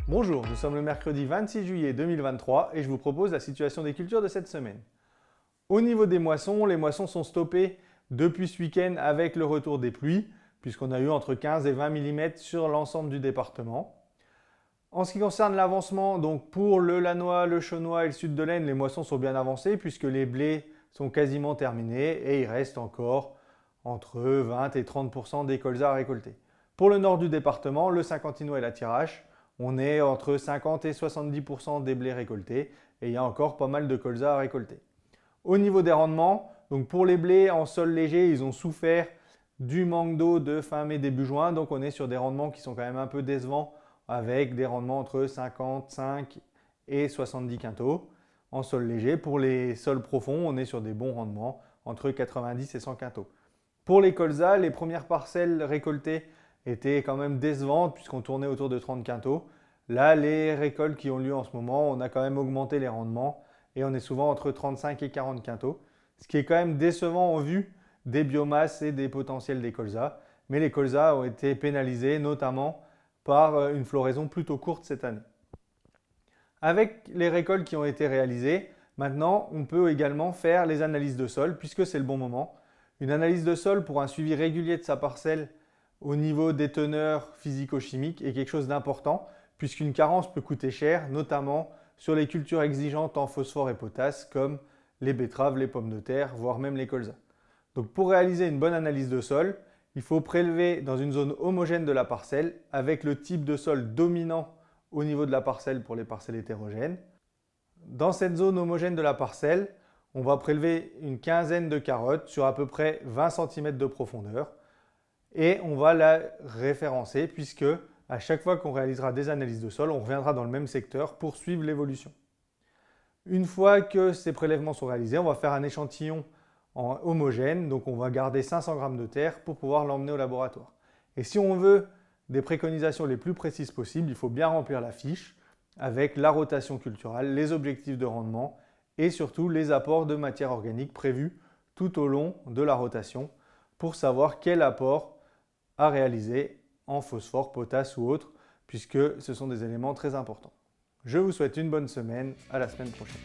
Bonjour, nous sommes le mercredi 26 juillet 2023 et je vous propose la situation des cultures de cette semaine. Au niveau des moissons, les moissons sont stoppées depuis ce week-end avec le retour des pluies, puisqu'on a eu entre 15 et 20 mm sur l'ensemble du département. En ce qui concerne l'avancement, donc pour le Lannoy, le Chaunois et le sud de l'Aisne, les moissons sont bien avancées puisque les blés sont quasiment terminés et il reste encore entre 20 et 30% des colzas à récolter. Pour le nord du département, le Saint-Quentinois et la Thiérache, on est entre 50 et 70% des blés récoltés et il y a encore pas mal de colzas à récolter. Au niveau des rendements, donc pour les blés en sol léger, ils ont souffert du manque d'eau de fin mai début juin, donc on est sur des rendements qui sont quand même un peu décevants avec des rendements entre 55 et 70 quintaux en sol léger. Pour les sols profonds, on est sur des bons rendements entre 90 et 100 quintaux. Pour les colzas, les premières parcelles récoltées étaient quand même décevantes puisqu'on tournait autour de 30 quintaux. Là, les récoltes qui ont lieu en ce moment, on a quand même augmenté les rendements et on est souvent entre 35 et 40 quintaux, ce qui est quand même décevant au vu des biomasses et des potentiels des colzas. Mais les colzas ont été pénalisés notamment par une floraison plutôt courte cette année. Avec les récoltes qui ont été réalisées, maintenant on peut également faire les analyses de sol puisque c'est le bon moment. Une analyse de sol pour un suivi régulier de sa parcelle au niveau des teneurs physico-chimiques est quelque chose d'important puisqu'une carence peut coûter cher, notamment sur les cultures exigeantes en phosphore et potasse comme les betteraves, les pommes de terre, voire même les colzas. Donc pour réaliser une bonne analyse de sol, il faut prélever dans une zone homogène de la parcelle avec le type de sol dominant au niveau de la parcelle pour les parcelles hétérogènes. Dans cette zone homogène de la parcelle, on va prélever une quinzaine de carottes sur à peu près 20 cm de profondeur et on va la référencer puisque à chaque fois qu'on réalisera des analyses de sol, on reviendra dans le même secteur pour suivre l'évolution. Une fois que ces prélèvements sont réalisés, on va faire un échantillon en homogène, donc on va garder 500 g de terre pour pouvoir l'emmener au laboratoire. Et si on veut des préconisations les plus précises possibles, il faut bien remplir la fiche avec la rotation culturale, les objectifs de rendement et surtout les apports de matière organique prévus tout au long de la rotation pour savoir quel apport à réaliser en phosphore, potasse ou autre, puisque ce sont des éléments très importants. Je vous souhaite une bonne semaine, à la semaine prochaine.